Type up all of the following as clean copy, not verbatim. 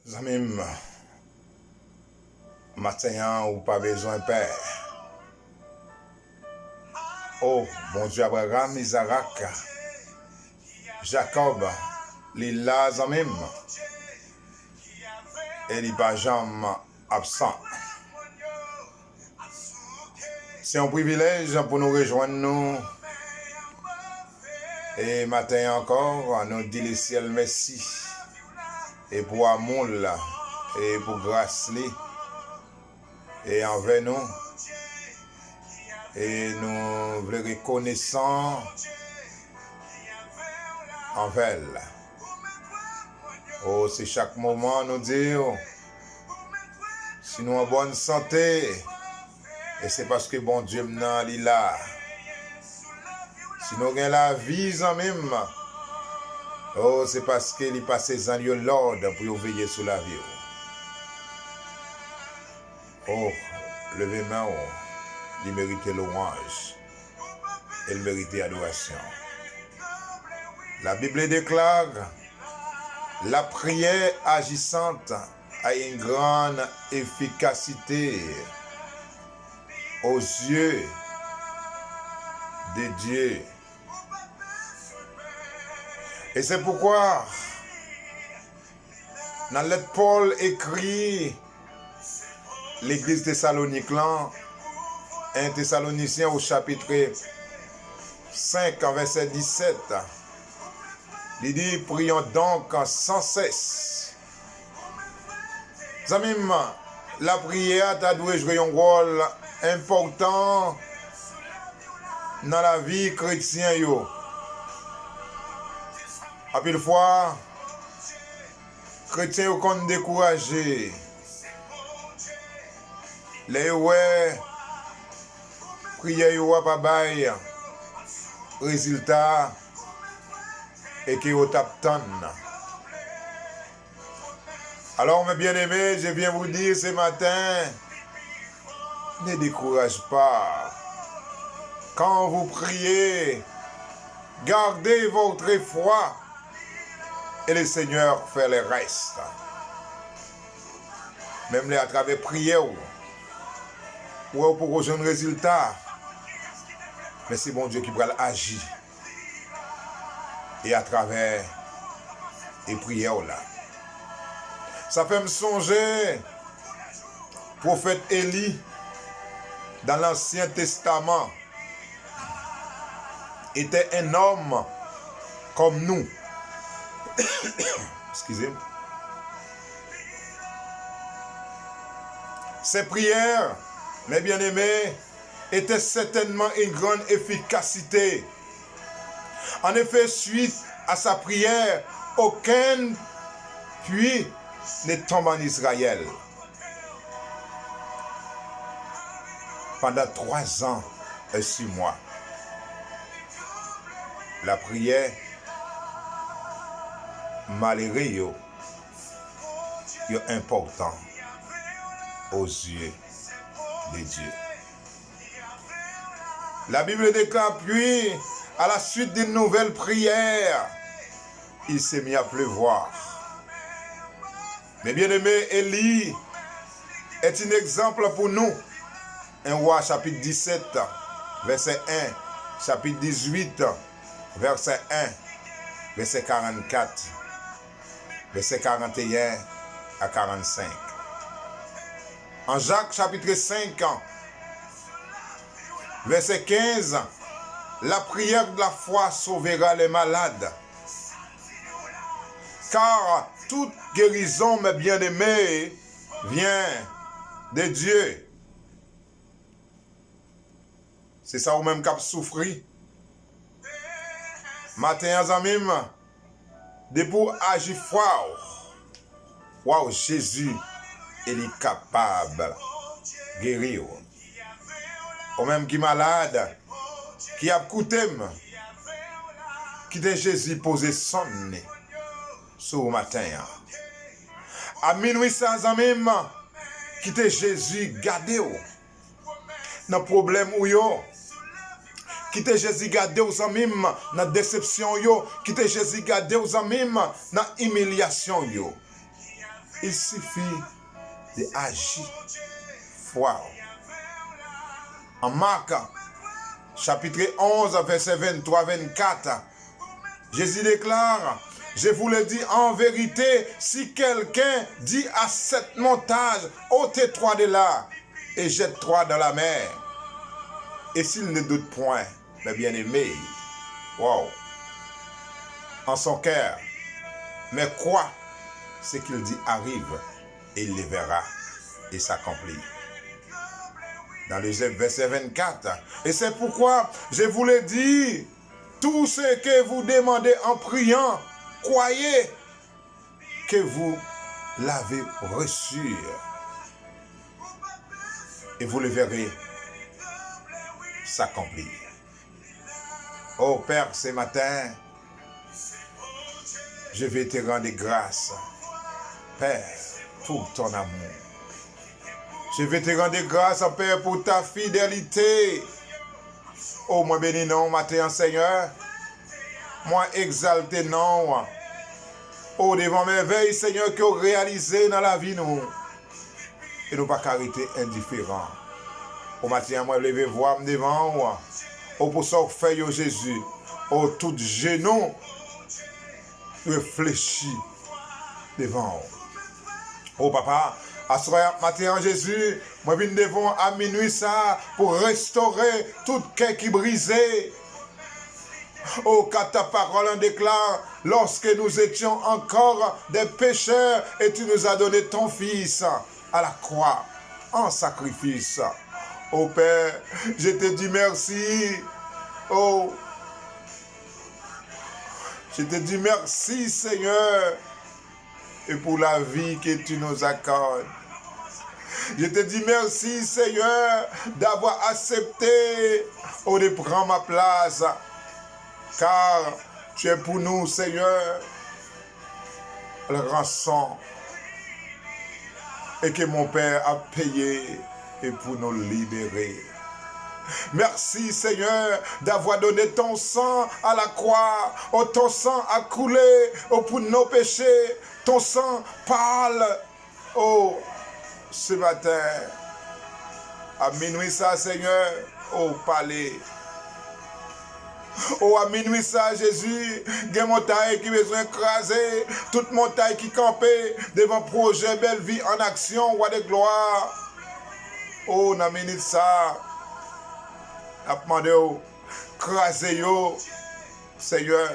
Zamim, matin ou pas besoin père. Oh, bon Dieu, Abraham, Isaac, Jacob, Lila, Zamim, et les Bajam absent. C'est un privilège pour nous rejoindre nous. Et matin encore, nous dit le ciel merci. Et pour amour là, et pour grâce là, et envers nous. Et nous voulons reconnaissant envers elle. Oh, c'est chaque moment nous dire, si nous en bonne santé, et c'est parce que bon Dieu m'en est là. Si nous avons la vie en même, oh, c'est parce qu'il est passé en lieu l'ordre pour veiller sur la vie. Oh, levez main, il mérite louange, il mérite adoration. La Bible déclare, la prière agissante a une grande efficacité aux yeux de Dieu. Et c'est pourquoi, dans lettre Paul écrit, l'église Thessalonique, 1 Thessaloniciens au chapitre 5, verset 17, il dit, prions donc sans cesse. Zamim, la prière t'a dû jouer un rôle important dans la vie chrétienne. À pile fois, chrétiens sont découragés. Les prières ne pas bail résultat et qui au tapton. Alors mes bien-aimés, je viens vous dire ce matin, ne découragez pas. Quand vous priez, gardez votre foi et le Seigneur fait le reste. Même à travers prière ou pour un résultat, mais c'est bon Dieu qui va agir. Et à travers les prières là. Ça fait me songer, prophète Élie, dans l'Ancien Testament, était un homme comme nous. Excusez-moi. Ses prières, mes bien-aimés, étaient certainement une grande efficacité. En effet, suite à sa prière, aucun puits ne tombe en Israël. Pendant 3 ans et 6 mois, la prière malgré est important aux yeux de Dieu. La Bible déclare puis, à la suite d'une nouvelle prière, il s'est mis à pleuvoir. Mais bien aimé, Élie est un exemple pour nous. 1 Roi chapitre 17, verset 1, chapitre 18, verset 1, verset 44, verset 41 à 45. En Jacques chapitre 5, verset 15, la prière de la foi sauvera les malades. Car toute guérison, mes bien-aimés, vient de Dieu. C'est ça ou même qui a souffert. Matin, Zamim, de pour agir fort. Wow, Jésus, il est capable de guérir. Ou même qui est malade, qui a coûté, qui de Jésus posé son nez sur le matin. À minuit, sans même, qui de Jésus gardé dans le problème où yo. Qui te Jésus gardé aux amis dans déception yo, qui te Jésus gardé aux amis dans humiliation yo. Il suffit d'agir foi. En Marc, chapitre 11, verset 23-24, Jésus déclare, je vous le dis en vérité, si quelqu'un dit à cette montagne, ôtez-toi de là et jette-toi dans la mer, et s'il ne doute point, mes bien-aimés, wow, en son cœur, mais quoi ce qu'il dit arrive, et il le verra et s'accomplit. Dans le verset 24, et c'est pourquoi je vous le dis, tout ce que vous demandez en priant, croyez que vous l'avez reçu, et vous le verrez s'accomplir. Oh Père, ce matin, je vais te rendre grâce, Père, pour ton amour. Je vais te rendre grâce, Père, pour ta fidélité. Oh, moi béni non, matin, Seigneur. Moi exalté non. Oh, devant merveilles, Seigneur, que vous réalisez dans la vie, nous. Et nous pas arrêter indifférents. Oh, matin, moi lever voir devant moi. Oh, pour ça, fait Jésus. Oh, tout genou réfléchit devant. Oh, papa. À ce matin, Jésus, moi viens devant à minuit ça pour restaurer tout cœur qui brisé. Oh, car ta parole en déclare, lorsque nous étions encore des pécheurs et tu nous as donné ton Fils à la croix en sacrifice. Oh Père, je te dis merci. Oh, je te dis merci Seigneur. Et pour la vie que tu nous accordes. Je te dis merci, Seigneur, d'avoir accepté de prendre ma place. Car tu es pour nous, Seigneur, le rançon. Et que mon Père a payé et pour nous libérer. Merci Seigneur d'avoir donné ton sang à la croix. Oh, ton sang a coulé pour nos péchés. Ton sang parle. Oh, ce matin, à minuit ça Seigneur, oh, parlez. Oh, à minuit ça, Jésus, il y a une montagne qui besoin d'écraser, toute montagne qui campait devant projet Belle Vie en action, roi de gloire. Oh, dans minute ça, a demandé craser yo, Seigneur.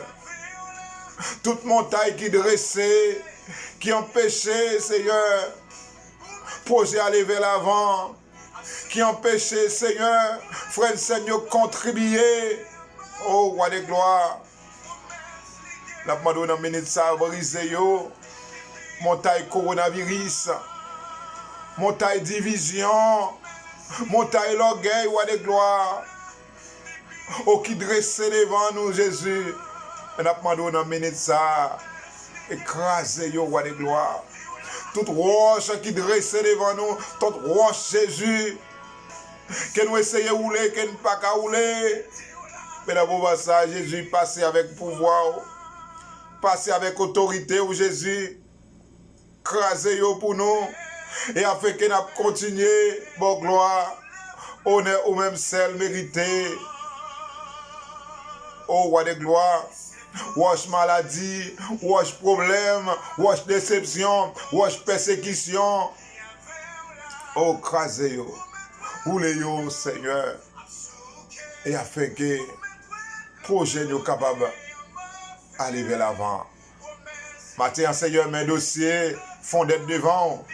Toute montagne qui dressait, qui empêchait, Seigneur, projet à aller vers l'avant, qui empêchait, Seigneur, frère Seigneur, contribuer. Oh, roi de gloire, la demande dans minute ça, briser yo, montagne coronavirus, montagne division, montagne l'orgueil, roi de gloire, oh, qui dressait devant nous, Jésus, et la demande dans minute ça, écraser yo, roi de gloire, toute roche qui dressait devant nous, toute roche, Jésus, que nous essayons de rouler, que nous ne pas qu'à rouler. Mais d'abord, ça, Jésus passé avec pouvoir, passé avec autorité, où Jésus crasé pour nous, et afin que nous continuions, bon gloire, honneur au même seul mérité. Oh, roi de gloire, wash maladie, wash problème, wash déception, wash persécution. Oh, crasé yo, roulez yo, Seigneur, et afin que projet nous capable d'aller vers l'avant. Matin, Seigneur, mes dossiers font d'être devant.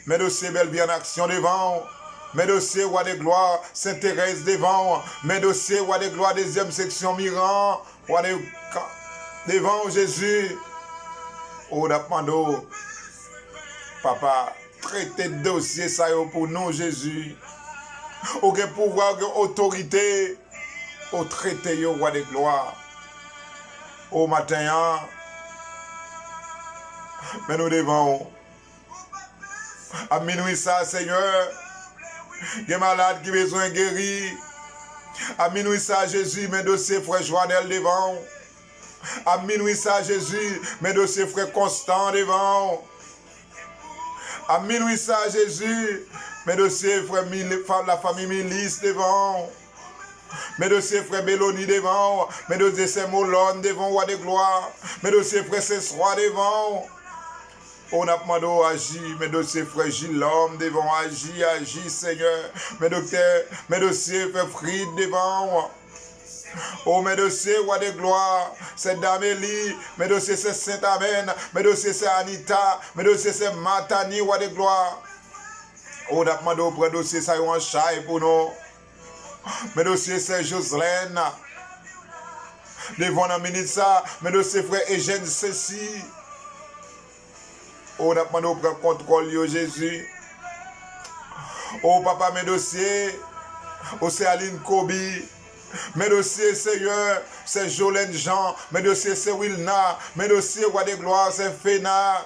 Mes dossiers Belle Vie en action devant. Mes dossiers roi de gloire s'intéresse devant. Mes dossiers roi de gloire deuxième section Miran. Roi de devant Jésus. Oh, d'apmando. Papa, traitez de dossier ça pour nous, Jésus. Aucun pouvoir, aucune autorité. Au traité, yo, roi de gloire. Au matin, mais nous devons. À minuit, ça, Seigneur. Il y a des malades qui ont besoin de guérir. À minuit, ça, Jésus, mes dossiers, frère Joannel devant. À minuit, ça, Jésus, mes dossiers, frère Constant devant. À minuit ça, Jésus, mes dossiers, frère, la famille Milice devant. Mes dossiers, frère Béloni devant. Mes dossiers, c'est Molon devant, roi de gloire. Mes dossiers, frère, c'est Roi devant. On a demandé agir, mes dossiers, frère Gilom devant, agir, Seigneur. Mes dossiers, frère Fried devant. Oh, mes dossiers, roi de gloire, c'est Damélie, mes dossiers, c'est Saint-Amen, mes dossiers, c'est Anita, mes dossiers, c'est Matani, roi de gloire. On a demandé auprès de dossier, ça y est un chat pour nous. Mes dossiers, c'est Jocelyne. Devant la minute, ça, mes dossiers, frère Eugène Cécile. On a demandé auprès de contrôle, Jésus. Oh, papa, mes dossiers, oh, c'est Aline Kobi. Mes dossiers, Seigneur, c'est Jolène Jean. Mes dossiers, c'est Wilna. Mes dossiers, roi de gloire, c'est Féna.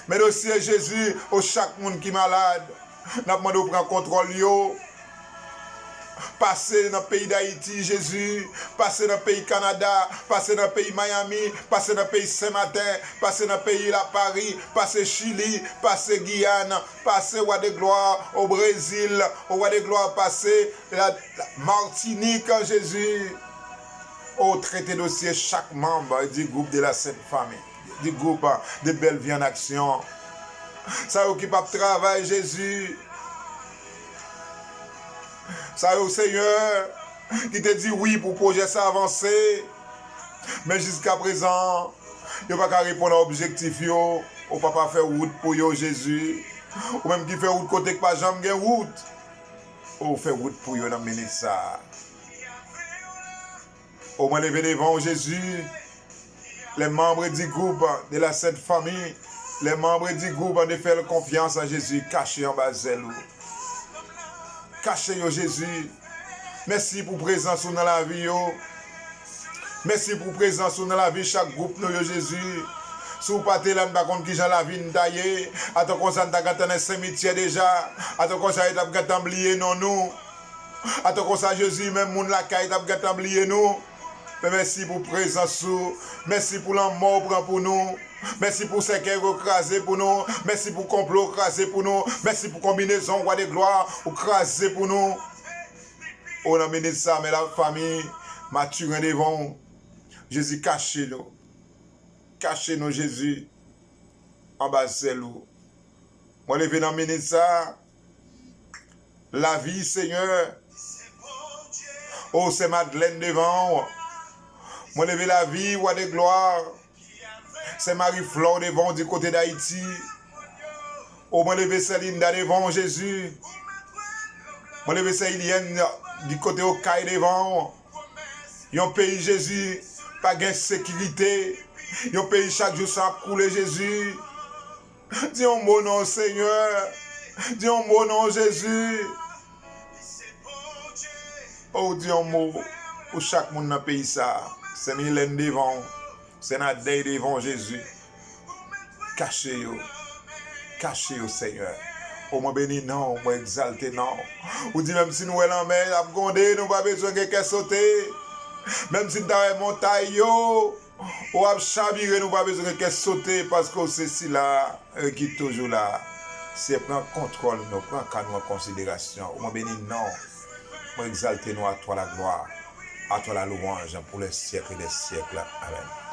Mes dossiers, Jésus, au chaque monde qui est malade. N'a demandé au prendre contrôle. Passez dans le pays d'Haïti, Jésus. Passez dans le pays Canada. Passez dans le pays Miami. Passez dans le pays Saint-Martin. Passez dans le pays La Paris. Passez Chili. Passez Guyane. Passez roi de gloire au Brésil. Au roi de gloire, passez la Martinique, Jésus. Au traité dossier chaque membre du groupe de la Sainte Famille. Du groupe de Belle Vie en Action. Ça occupe le travail, Jésus. Ça au Seigneur qui te dit oui pour projet ça avancer. Mais jusqu'à présent, il n'y a pas qu'à répondre à l'objectif. Ou papa faire route pour yo, Jésus. Ou même qui fait route côté que pas jamais gain route. Ou fait route pour yo dans le ça. Au moins lever devant Jésus. Les membres du groupe de la Sainte Famille. Les membres du groupe ont fait confiance à Jésus caché en bas zèle. Cachez Jésus. Merci pour présence dans la vie. Merci pour présence dans la vie chaque groupe nous Jésus. Si vous partez là, par contre, qui j'ai la vie d'ailleurs, attends qu'on s'en dans un cimetière déjà, attends qu'on s'en a oublié non nous, attends qu'on s'en Jésus même moun la caille t'a oublié nous. Merci pour présence, merci pour la mort pour nous. Merci pour ce qui est écrasé pour nous. Merci pour complot écrasé pour nous. Merci pour combinaison roi de gloire écrasé pour nous. On a mené ça, mais la famille mature devant. Jésus caché nous. Caché nous, Jésus. En bas de nous. Moi, je vais emmener ça. La vie, Seigneur. Oh, c'est Madeleine devant. Moi, je vais la vie, roi de gloire. C'est Marie-Flore devant du côté d'Haïti. Au moins levé Céline devant Jésus. Moi levé Céline du côté au Caille devant. Yon pays Jésus, pas de sécurité. Yon pays chaque jour ça couler Jésus. Dis un mot non Seigneur. Dis un mot non Jésus. Oh dis un mot pour chaque monde dans le pays ça. C'est Mylène devant. C'est notre deuil devant Jésus. Cachez-vous. Cachez-vous, Seigneur. Au moins béni, non. Au moins exalté, non. Ou dit même si nous sommes en mer, nous n'avons pas besoin de quelqu'un sauter. Même si nous avons montagne, ou à chavirer, nous n'avons pas besoin de quelqu'un sauter parce que c'est si là, qui est toujours là. C'est prendre contrôle, nous prenons en considération. Au moins béni, non. Au moins exalté, nous à toi la gloire, à toi la louange pour les siècles et les siècles. Amen.